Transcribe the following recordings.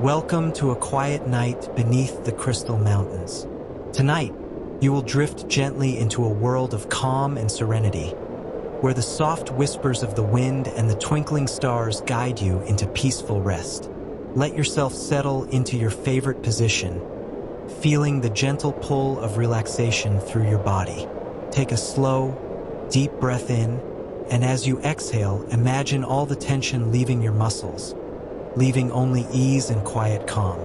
Welcome to a quiet night beneath the crystal mountains. Tonight, you will drift gently into a world of calm and serenity, where the soft whispers of the wind and the twinkling stars guide you into peaceful rest. Let yourself settle into your favorite position, feeling the gentle pull of relaxation through your body. Take a slow, deep breath in, and as you exhale, imagine all the tension leaving your muscles, leaving only ease and quiet calm.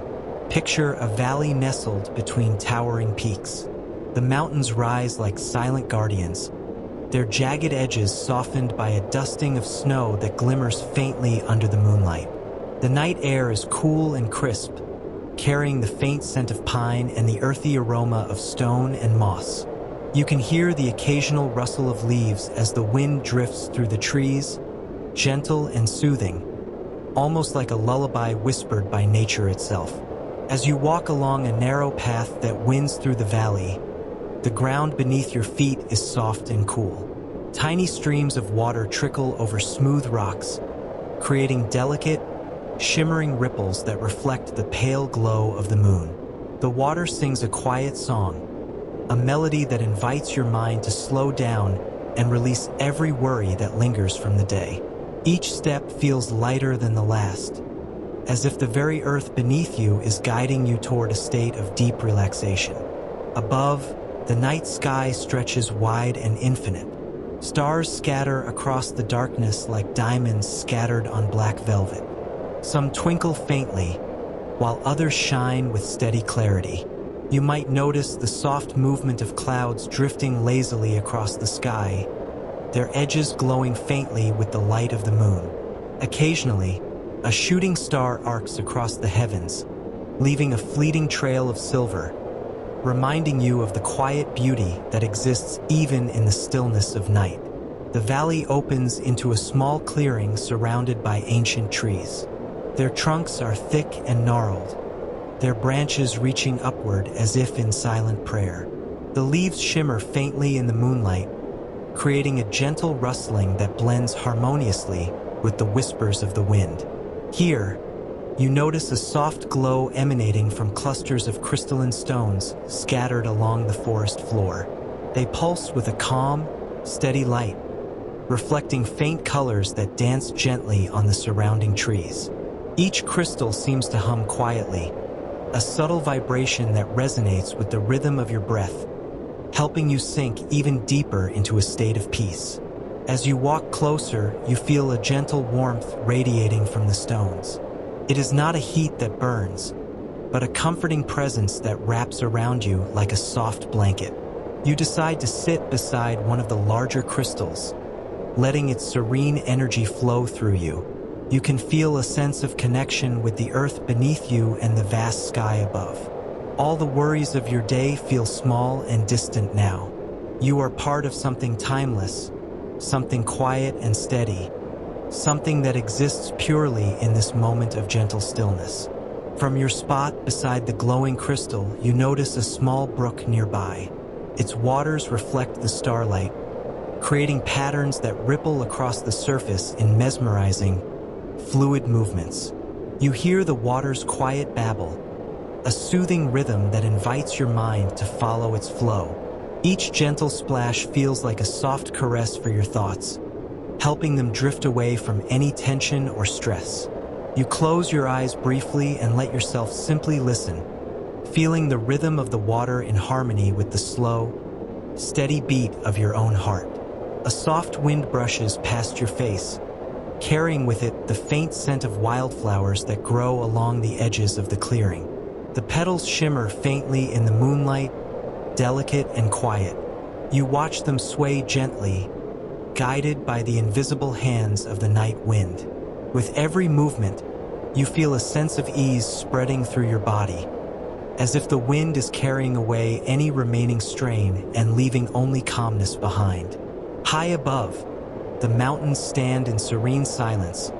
Picture a valley nestled between towering peaks. The mountains rise like silent guardians, their jagged edges softened by a dusting of snow that glimmers faintly under the moonlight. The night air is cool and crisp, carrying the faint scent of pine and the earthy aroma of stone and moss. You can hear the occasional rustle of leaves as the wind drifts through the trees, gentle and soothing, almost like a lullaby whispered by nature itself. As you walk along a narrow path that winds through the valley, the ground beneath your feet is soft and cool. Tiny streams of water trickle over smooth rocks, creating delicate, shimmering ripples that reflect the pale glow of the moon. The water sings a quiet song, a melody that invites your mind to slow down and release every worry that lingers from the day. Each step feels lighter than the last, as if the very earth beneath you is guiding you toward a state of deep relaxation. Above, the night sky stretches wide and infinite. Stars scatter across the darkness like diamonds scattered on black velvet. Some twinkle faintly, while others shine with steady clarity. You might notice the soft movement of clouds drifting lazily across the sky, their edges glowing faintly with the light of the moon. Occasionally, a shooting star arcs across the heavens, leaving a fleeting trail of silver, reminding you of the quiet beauty that exists even in the stillness of night. The valley opens into a small clearing surrounded by ancient trees. Their trunks are thick and gnarled, their branches reaching upward as if in silent prayer. The leaves shimmer faintly in the moonlight, creating a gentle rustling that blends harmoniously with the whispers of the wind. Here, you notice a soft glow emanating from clusters of crystalline stones scattered along the forest floor. They pulse with a calm, steady light, reflecting faint colors that dance gently on the surrounding trees. Each crystal seems to hum quietly, a subtle vibration that resonates with the rhythm of your breath, helping you sink even deeper into a state of peace. As you walk closer, you feel a gentle warmth radiating from the stones. It is not a heat that burns, but a comforting presence that wraps around you like a soft blanket. You decide to sit beside one of the larger crystals, letting its serene energy flow through you. You can feel a sense of connection with the earth beneath you and the vast sky above. All the worries of your day feel small and distant now. You are part of something timeless, something quiet and steady, something that exists purely in this moment of gentle stillness. From your spot beside the glowing crystal, you notice a small brook nearby. Its waters reflect the starlight, creating patterns that ripple across the surface in mesmerizing, fluid movements. You hear the water's quiet babble, a soothing rhythm that invites your mind to follow its flow. Each gentle splash feels like a soft caress for your thoughts, helping them drift away from any tension or stress. You close your eyes briefly and let yourself simply listen, feeling the rhythm of the water in harmony with the slow, steady beat of your own heart. A soft wind brushes past your face, carrying with it the faint scent of wildflowers that grow along the edges of the clearing. The petals shimmer faintly in the moonlight, delicate and quiet. You watch them sway gently, guided by the invisible hands of the night wind. With every movement, you feel a sense of ease spreading through your body, as if the wind is carrying away any remaining strain and leaving only calmness behind. High above, the mountains stand in serene silence,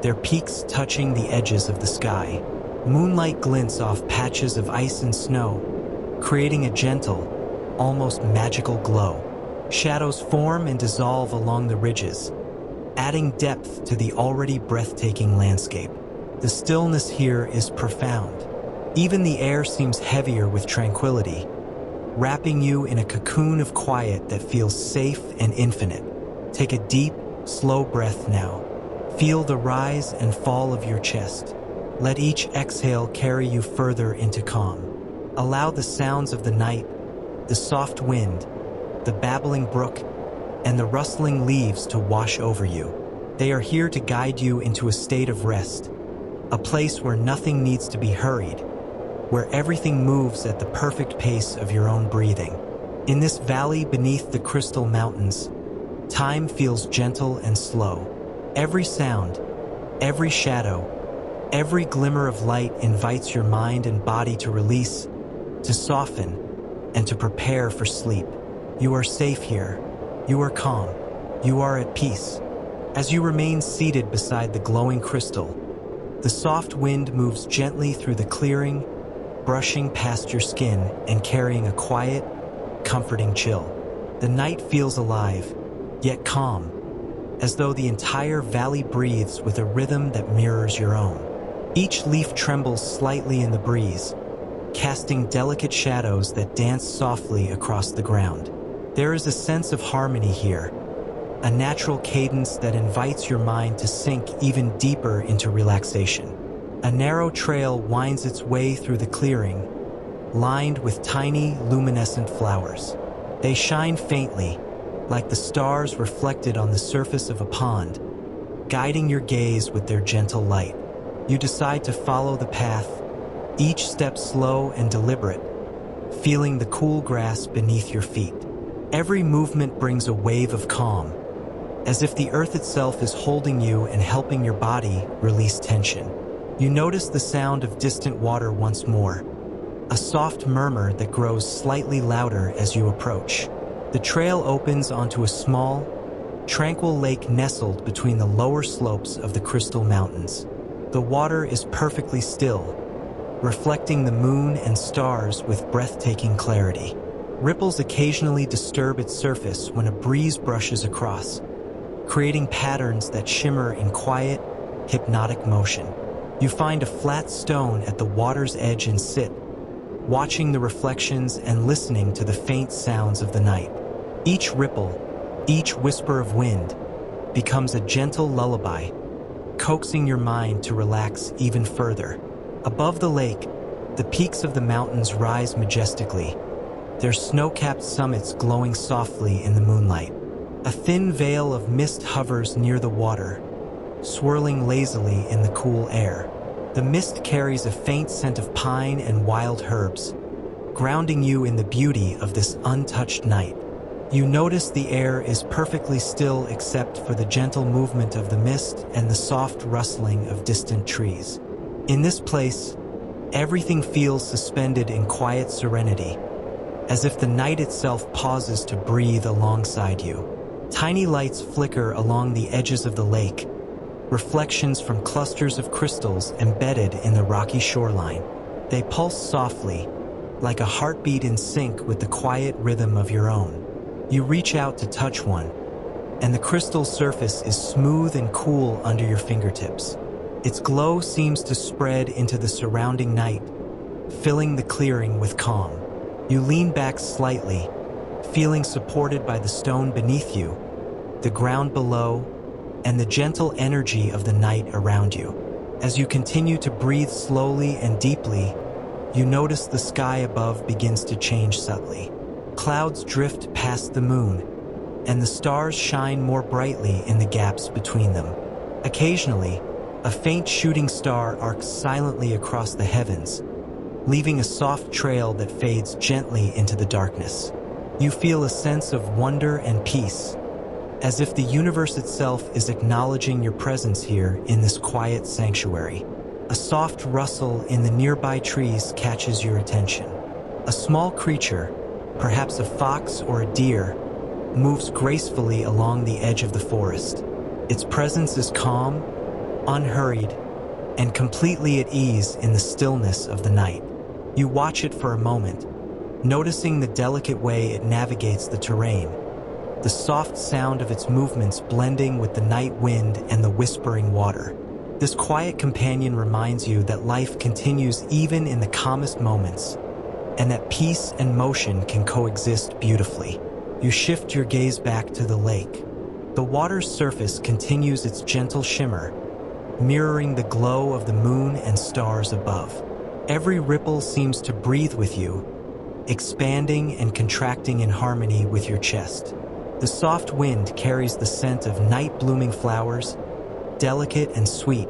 their peaks touching the edges of the sky. Moonlight glints off patches of ice and snow, creating a gentle, almost magical glow. Shadows form and dissolve along the ridges, adding depth to the already breathtaking landscape. The stillness here is profound. Even the air seems heavier with tranquility, wrapping you in a cocoon of quiet that feels safe and infinite. Take a deep, slow breath now. Feel the rise and fall of your chest. Let each exhale carry you further into calm. Allow the sounds of the night, the soft wind, the babbling brook, and the rustling leaves to wash over you. They are here to guide you into a state of rest, a place where nothing needs to be hurried, where everything moves at the perfect pace of your own breathing. In this valley beneath the crystal mountains, time feels gentle and slow. Every sound, every shadow, every glimmer of light invites your mind and body to release, to soften, and to prepare for sleep. You are safe here. You are calm. You are at peace. As you remain seated beside the glowing crystal, the soft wind moves gently through the clearing, brushing past your skin and carrying a quiet, comforting chill. The night feels alive, yet calm, as though the entire valley breathes with a rhythm that mirrors your own. Each leaf trembles slightly in the breeze, casting delicate shadows that dance softly across the ground. There is a sense of harmony here, a natural cadence that invites your mind to sink even deeper into relaxation. A narrow trail winds its way through the clearing, lined with tiny, luminescent flowers. They shine faintly, like the stars reflected on the surface of a pond, guiding your gaze with their gentle light. You decide to follow the path, each step slow and deliberate, feeling the cool grass beneath your feet. Every movement brings a wave of calm, as if the earth itself is holding you and helping your body release tension. You notice the sound of distant water once more, a soft murmur that grows slightly louder as you approach. The trail opens onto a small, tranquil lake nestled between the lower slopes of the Crystal Mountains. The water is perfectly still, reflecting the moon and stars with breathtaking clarity. Ripples occasionally disturb its surface when a breeze brushes across, creating patterns that shimmer in quiet, hypnotic motion. You find a flat stone at the water's edge and sit, watching the reflections and listening to the faint sounds of the night. Each ripple, each whisper of wind, becomes a gentle lullaby, coaxing your mind to relax even further. Above the lake, the peaks of the mountains rise majestically, their snow-capped summits glowing softly in the moonlight. A thin veil of mist hovers near the water, swirling lazily in the cool air. The mist carries a faint scent of pine and wild herbs, grounding you in the beauty of this untouched night. You notice the air is perfectly still except for the gentle movement of the mist and the soft rustling of distant trees. In this place, everything feels suspended in quiet serenity, as if the night itself pauses to breathe alongside you. Tiny lights flicker along the edges of the lake, reflections from clusters of crystals embedded in the rocky shoreline. They pulse softly, like a heartbeat in sync with the quiet rhythm of your own. You reach out to touch one, and the crystal surface is smooth and cool under your fingertips. Its glow seems to spread into the surrounding night, filling the clearing with calm. You lean back slightly, feeling supported by the stone beneath you, the ground below, and the gentle energy of the night around you. As you continue to breathe slowly and deeply, you notice the sky above begins to change subtly. Clouds drift past the moon, and the stars shine more brightly in the gaps between them. Occasionally, a faint shooting star arcs silently across the heavens, leaving a soft trail that fades gently into the darkness. You feel a sense of wonder and peace, as if the universe itself is acknowledging your presence here in this quiet sanctuary. A soft rustle in the nearby trees catches your attention. A small creature, perhaps a fox or a deer, moves gracefully along the edge of the forest. Its presence is calm, unhurried, and completely at ease in the stillness of the night. You watch it for a moment, noticing the delicate way it navigates the terrain, the soft sound of its movements blending with the night wind and the whispering water. This quiet companion reminds you that life continues even in the calmest moments, and that peace and motion can coexist beautifully. You shift your gaze back to the lake. The water's surface continues its gentle shimmer, mirroring the glow of the moon and stars above. Every ripple seems to breathe with you, expanding and contracting in harmony with your chest. The soft wind carries the scent of night-blooming flowers, delicate and sweet,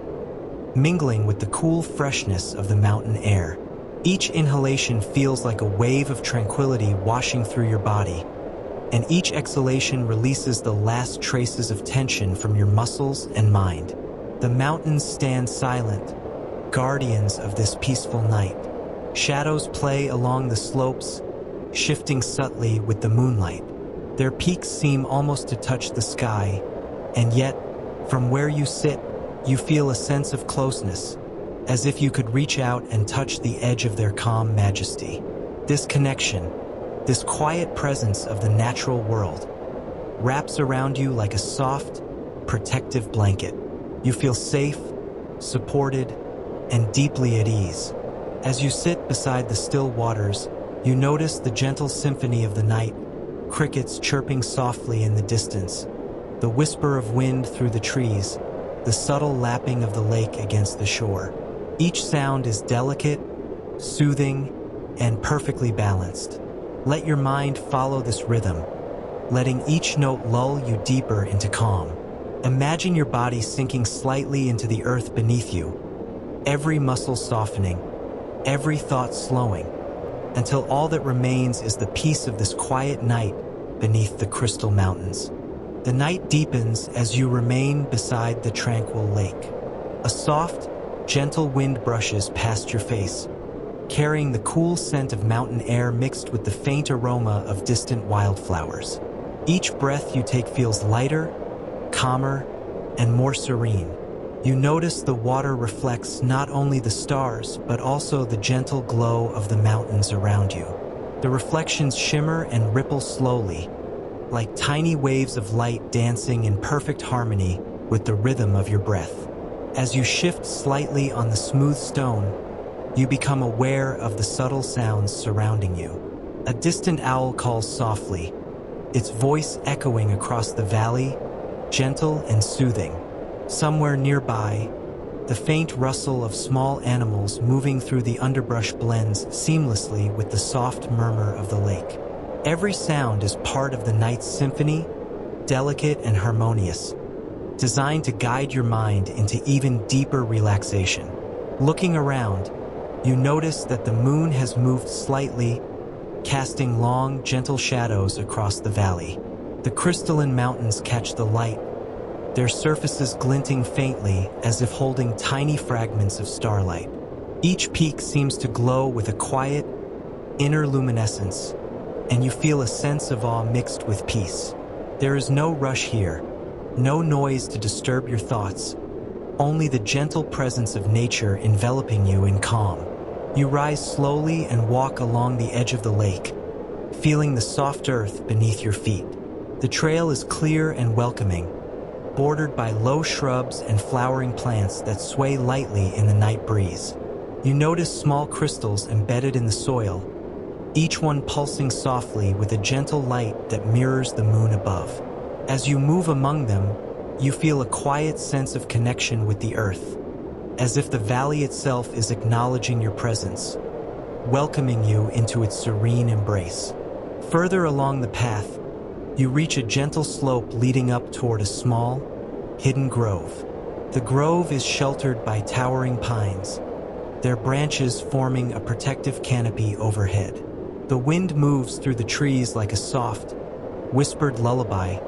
mingling with the cool freshness of the mountain air. Each inhalation feels like a wave of tranquility washing through your body, and each exhalation releases the last traces of tension from your muscles and mind. The mountains stand silent, guardians of this peaceful night. Shadows play along the slopes, shifting subtly with the moonlight. Their peaks seem almost to touch the sky, and yet, from where you sit, you feel a sense of closeness, as if you could reach out and touch the edge of their calm majesty. This connection, this quiet presence of the natural world, wraps around you like a soft, protective blanket. You feel safe, supported, and deeply at ease. As you sit beside the still waters, you notice the gentle symphony of the night, crickets chirping softly in the distance, the whisper of wind through the trees, the subtle lapping of the lake against the shore. Each sound is delicate, soothing, and perfectly balanced. Let your mind follow this rhythm, letting each note lull you deeper into calm. Imagine your body sinking slightly into the earth beneath you, every muscle softening, every thought slowing, until all that remains is the peace of this quiet night beneath the crystal mountains. The night deepens as you remain beside the tranquil lake. A soft, gentle wind brushes past your face, carrying the cool scent of mountain air mixed with the faint aroma of distant wildflowers. Each breath you take feels lighter, calmer, and more serene. You notice the water reflects not only the stars, but also the gentle glow of the mountains around you. The reflections shimmer and ripple slowly, like tiny waves of light dancing in perfect harmony with the rhythm of your breath. As you shift slightly on the smooth stone, you become aware of the subtle sounds surrounding you. A distant owl calls softly, its voice echoing across the valley, gentle and soothing. Somewhere nearby, the faint rustle of small animals moving through the underbrush blends seamlessly with the soft murmur of the lake. Every sound is part of the night's symphony, delicate and harmonious, designed to guide your mind into even deeper relaxation. Looking around, you notice that the moon has moved slightly, casting long, gentle shadows across the valley. The crystalline mountains catch the light, their surfaces glinting faintly as if holding tiny fragments of starlight. Each peak seems to glow with a quiet, inner luminescence, and you feel a sense of awe mixed with peace. There is no rush here, no noise to disturb your thoughts, only the gentle presence of nature enveloping you in calm. You rise slowly and walk along the edge of the lake, feeling the soft earth beneath your feet. The trail is clear and welcoming, bordered by low shrubs and flowering plants that sway lightly in the night breeze. You notice small crystals embedded in the soil, each one pulsing softly with a gentle light that mirrors the moon above. As you move among them, you feel a quiet sense of connection with the earth, as if the valley itself is acknowledging your presence, welcoming you into its serene embrace. Further along the path, you reach a gentle slope leading up toward a small, hidden grove. The grove is sheltered by towering pines, their branches forming a protective canopy overhead. The wind moves through the trees like a soft, whispered lullaby,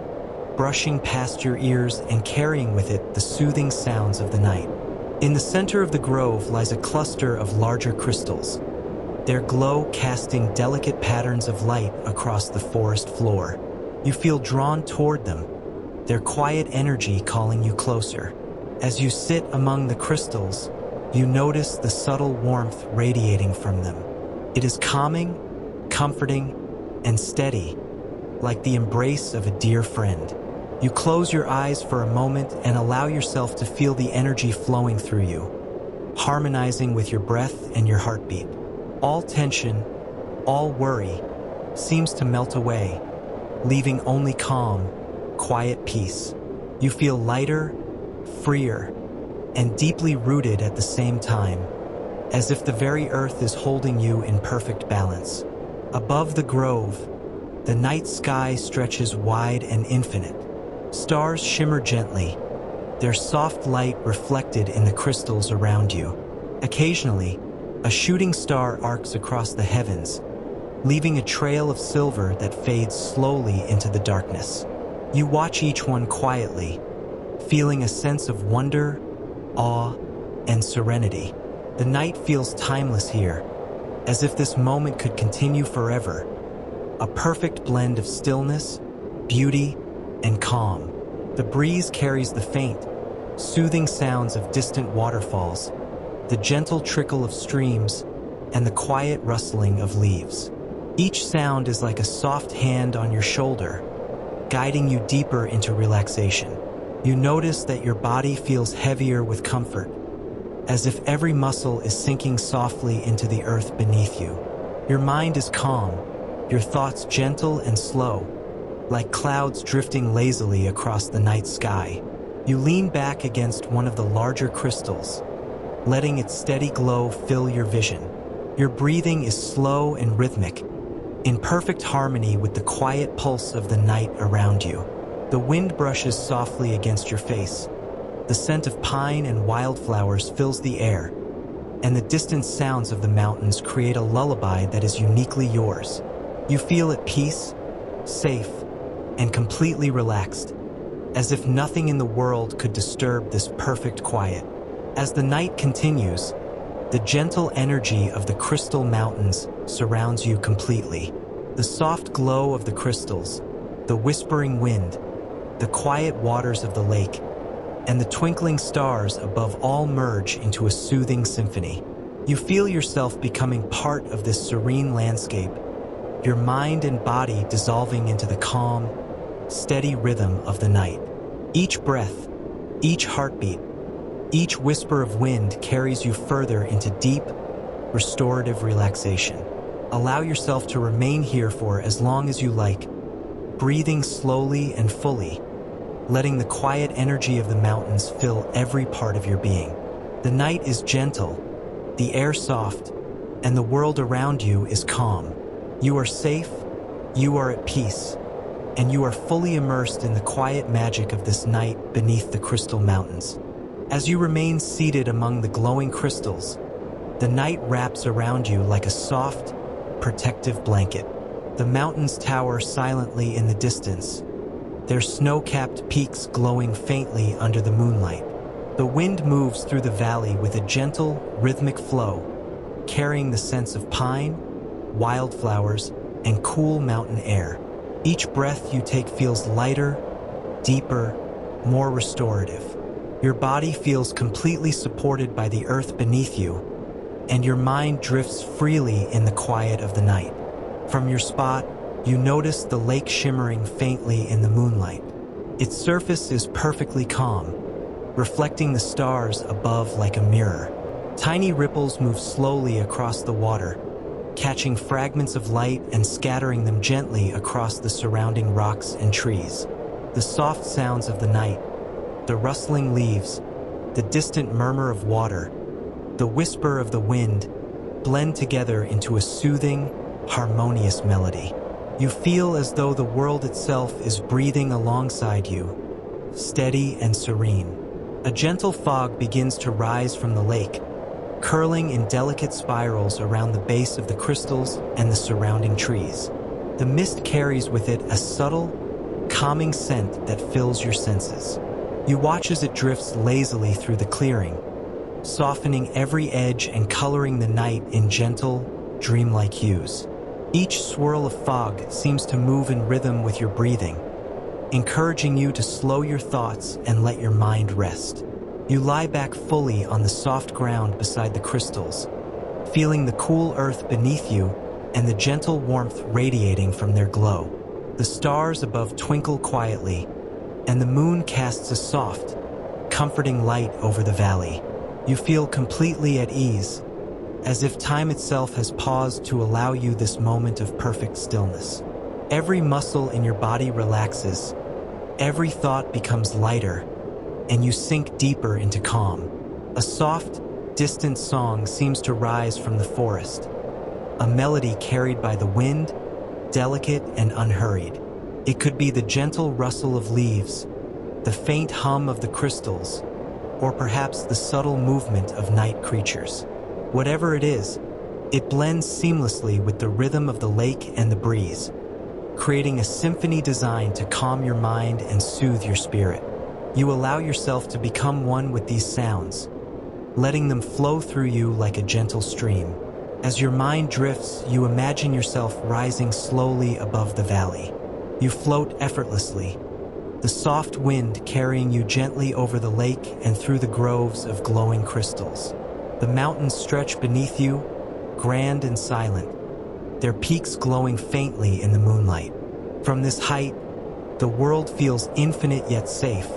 brushing past your ears and carrying with it the soothing sounds of the night. In the center of the grove lies a cluster of larger crystals, their glow casting delicate patterns of light across the forest floor. You feel drawn toward them, their quiet energy calling you closer. As you sit among the crystals, you notice the subtle warmth radiating from them. It is calming, comforting, and steady, like the embrace of a dear friend. You close your eyes for a moment and allow yourself to feel the energy flowing through you, harmonizing with your breath and your heartbeat. All tension, all worry, seems to melt away, leaving only calm, quiet peace. You feel lighter, freer, and deeply rooted at the same time, as if the very earth is holding you in perfect balance. Above the grove, the night sky stretches wide and infinite. Stars shimmer gently, their soft light reflected in the crystals around you. Occasionally, a shooting star arcs across the heavens, leaving a trail of silver that fades slowly into the darkness. You watch each one quietly, feeling a sense of wonder, awe, and serenity. The night feels timeless here, as if this moment could continue forever. A perfect blend of stillness, beauty, and calm. The breeze carries the faint, soothing sounds of distant waterfalls, the gentle trickle of streams, and the quiet rustling of leaves. Each sound is like a soft hand on your shoulder, guiding you deeper into relaxation. You notice that your body feels heavier with comfort, as if every muscle is sinking softly into the earth beneath you. Your mind is calm, your thoughts gentle and slow, like clouds drifting lazily across the night sky. You lean back against one of the larger crystals, letting its steady glow fill your vision. Your breathing is slow and rhythmic, in perfect harmony with the quiet pulse of the night around you. The wind brushes softly against your face. The scent of pine and wildflowers fills the air, and the distant sounds of the mountains create a lullaby that is uniquely yours. You feel at peace, safe, and completely relaxed, as if nothing in the world could disturb this perfect quiet. As the night continues, the gentle energy of the crystal mountains surrounds you completely. The soft glow of the crystals, the whispering wind, the quiet waters of the lake, and the twinkling stars above all merge into a soothing symphony. You feel yourself becoming part of this serene landscape, your mind and body dissolving into the calm, steady rhythm of the night. Each breath, each heartbeat, each whisper of wind carries you further into deep, restorative relaxation. Allow yourself to remain here for as long as you like, breathing slowly and fully, letting the quiet energy of the mountains fill every part of your being. The night is gentle, the air soft, and the world around you is calm. You are safe, you are at peace, and you are fully immersed in the quiet magic of this night beneath the crystal mountains. As you remain seated among the glowing crystals, the night wraps around you like a soft, protective blanket. The mountains tower silently in the distance, their snow-capped peaks glowing faintly under the moonlight. The wind moves through the valley with a gentle, rhythmic flow, carrying the scents of pine, wildflowers, and cool mountain air. Each breath you take feels lighter, deeper, more restorative. Your body feels completely supported by the earth beneath you, and your mind drifts freely in the quiet of the night. From your spot, you notice the lake shimmering faintly in the moonlight. Its surface is perfectly calm, reflecting the stars above like a mirror. Tiny ripples move slowly across the water, catching fragments of light and scattering them gently across the surrounding rocks and trees. The soft sounds of the night, the rustling leaves, the distant murmur of water, the whisper of the wind, blend together into a soothing, harmonious melody. You feel as though the world itself is breathing alongside you, steady and serene. A gentle fog begins to rise from the lake, curling in delicate spirals around the base of the crystals and the surrounding trees. The mist carries with it a subtle, calming scent that fills your senses. You watch as it drifts lazily through the clearing, softening every edge and coloring the night in gentle, dreamlike hues. Each swirl of fog seems to move in rhythm with your breathing, encouraging you to slow your thoughts and let your mind rest. You lie back fully on the soft ground beside the crystals, feeling the cool earth beneath you and the gentle warmth radiating from their glow. The stars above twinkle quietly, and the moon casts a soft, comforting light over the valley. You feel completely at ease, as if time itself has paused to allow you this moment of perfect stillness. Every muscle in your body relaxes, every thought becomes lighter, and you sink deeper into calm. A soft, distant song seems to rise from the forest, a melody carried by the wind, delicate and unhurried. It could be the gentle rustle of leaves, the faint hum of the crystals, or perhaps the subtle movement of night creatures. Whatever it is, it blends seamlessly with the rhythm of the lake and the breeze, creating a symphony designed to calm your mind and soothe your spirit. You allow yourself to become one with these sounds, letting them flow through you like a gentle stream. As your mind drifts, you imagine yourself rising slowly above the valley. You float effortlessly, the soft wind carrying you gently over the lake and through the groves of glowing crystals. The mountains stretch beneath you, grand and silent, their peaks glowing faintly in the moonlight. From this height, the world feels infinite yet safe,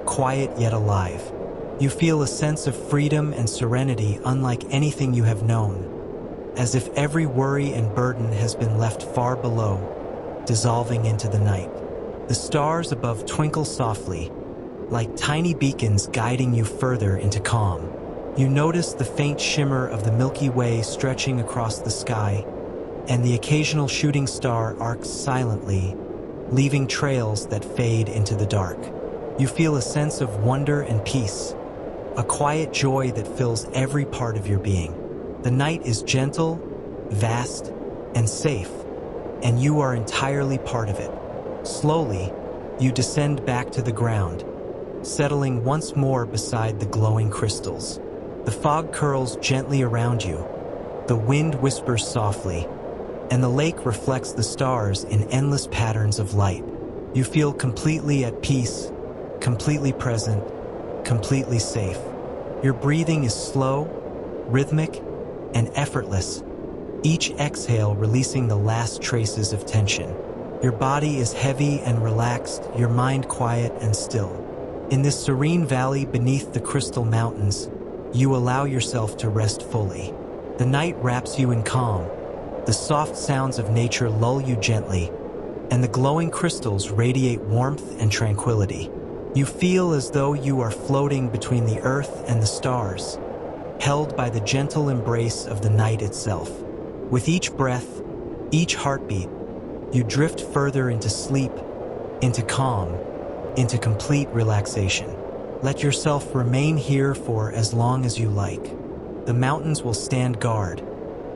quiet yet alive. You feel a sense of freedom and serenity unlike anything you have known, as if every worry and burden has been left far below, dissolving into the night. The stars above twinkle softly, like tiny beacons guiding you further into calm. You notice the faint shimmer of the Milky Way stretching across the sky, and the occasional shooting star arcs silently, leaving trails that fade into the dark. You feel a sense of wonder and peace, a quiet joy that fills every part of your being. The night is gentle, vast, and safe, and you are entirely part of it. Slowly, you descend back to the ground, settling once more beside the glowing crystals. The fog curls gently around you, the wind whispers softly, and the lake reflects the stars in endless patterns of light. You feel completely at peace, completely present, completely safe. Your breathing is slow, rhythmic, and effortless, each exhale releasing the last traces of tension. Your body is heavy and relaxed, your mind quiet and still. In this serene valley beneath the crystal mountains, you allow yourself to rest fully. The night wraps you in calm, the soft sounds of nature lull you gently, and the glowing crystals radiate warmth and tranquility. You feel as though you are floating between the earth and the stars, held by the gentle embrace of the night itself. With each breath, each heartbeat, you drift further into sleep, into calm, into complete relaxation. Let yourself remain here for as long as you like. The mountains will stand guard,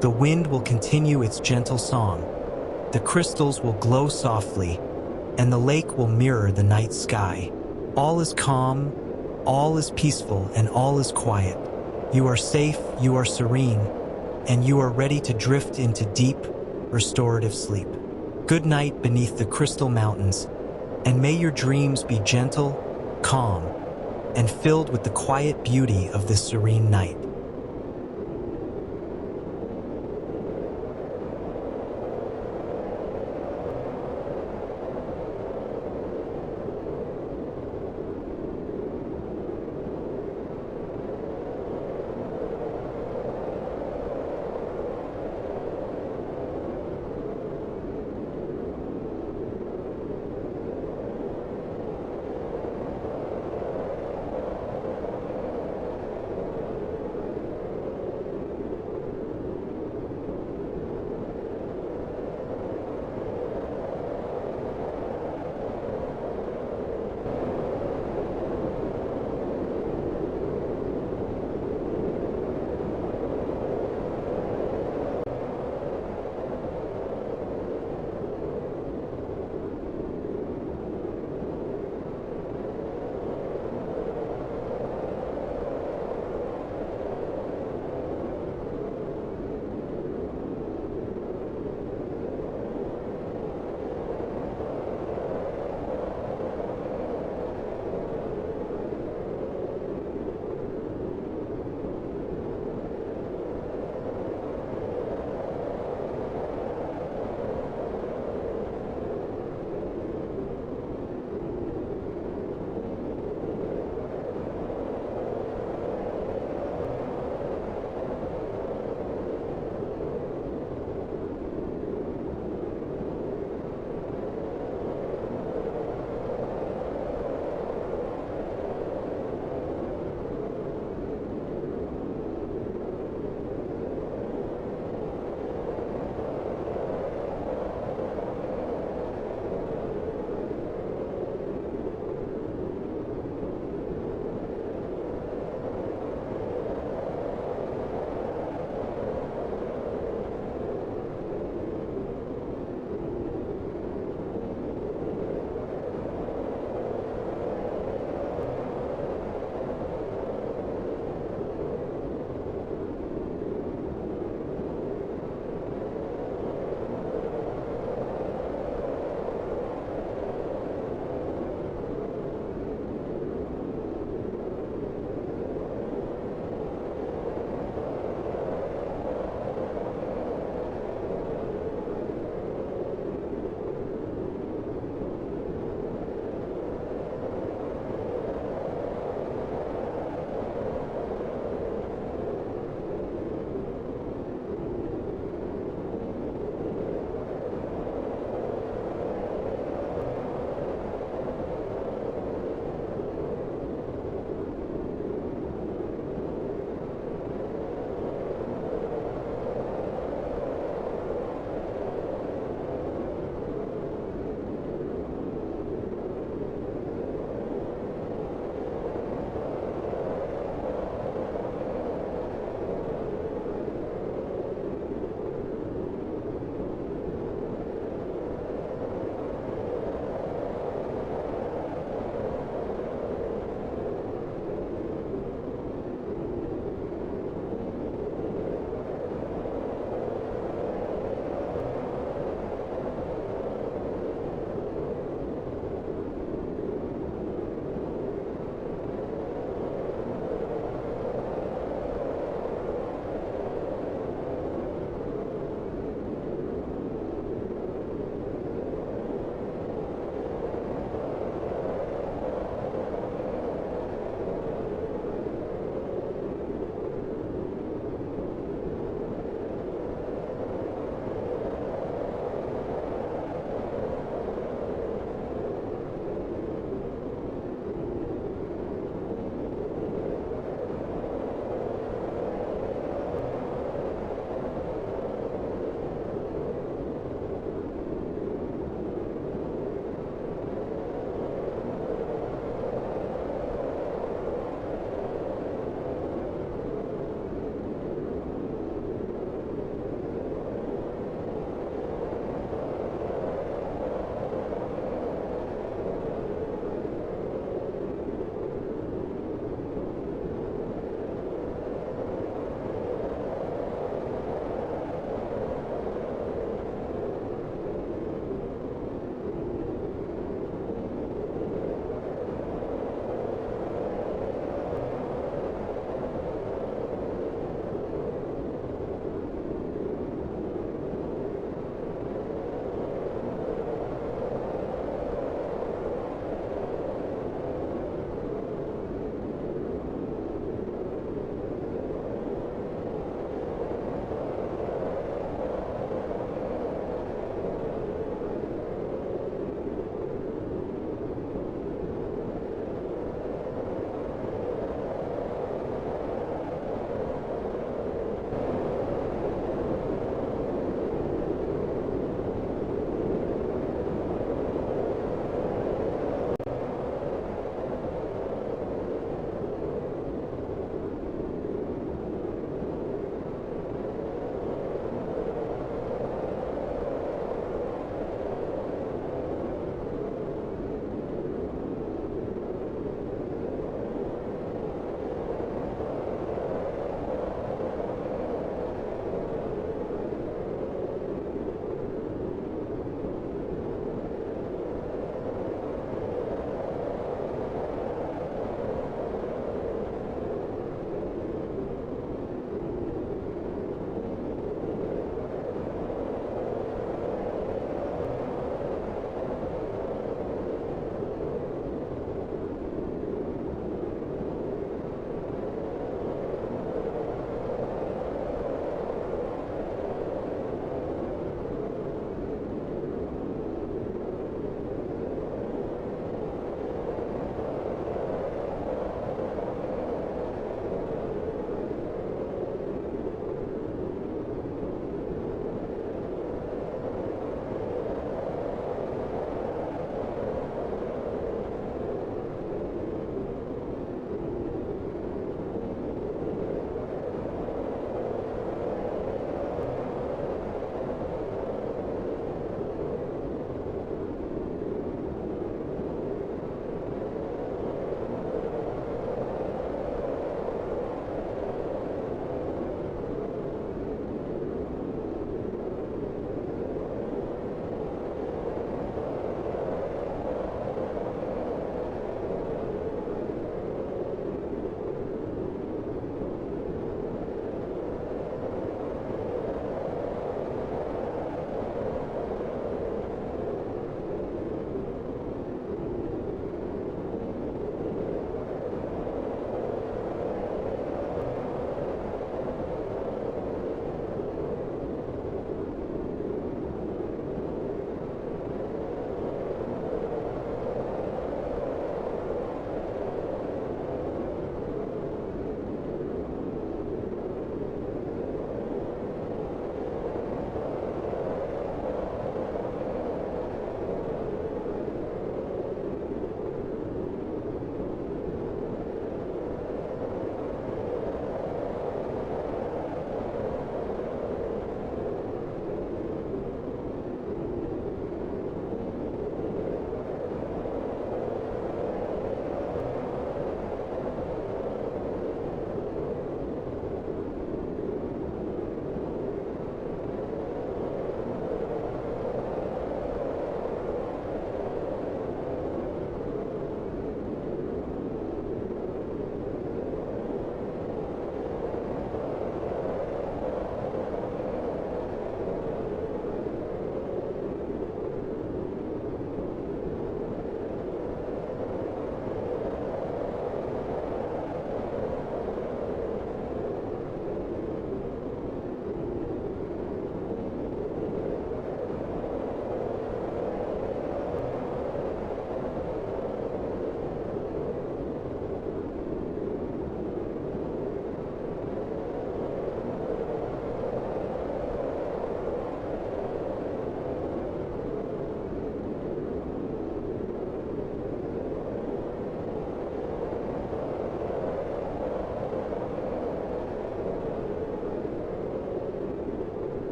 the wind will continue its gentle song, the crystals will glow softly, and the lake will mirror the night sky. All is calm, all is peaceful, and all is quiet. You are safe, you are serene, and you are ready to drift into deep, restorative sleep. Good night beneath the crystal mountains, and may your dreams be gentle, calm, and filled with the quiet beauty of this serene night.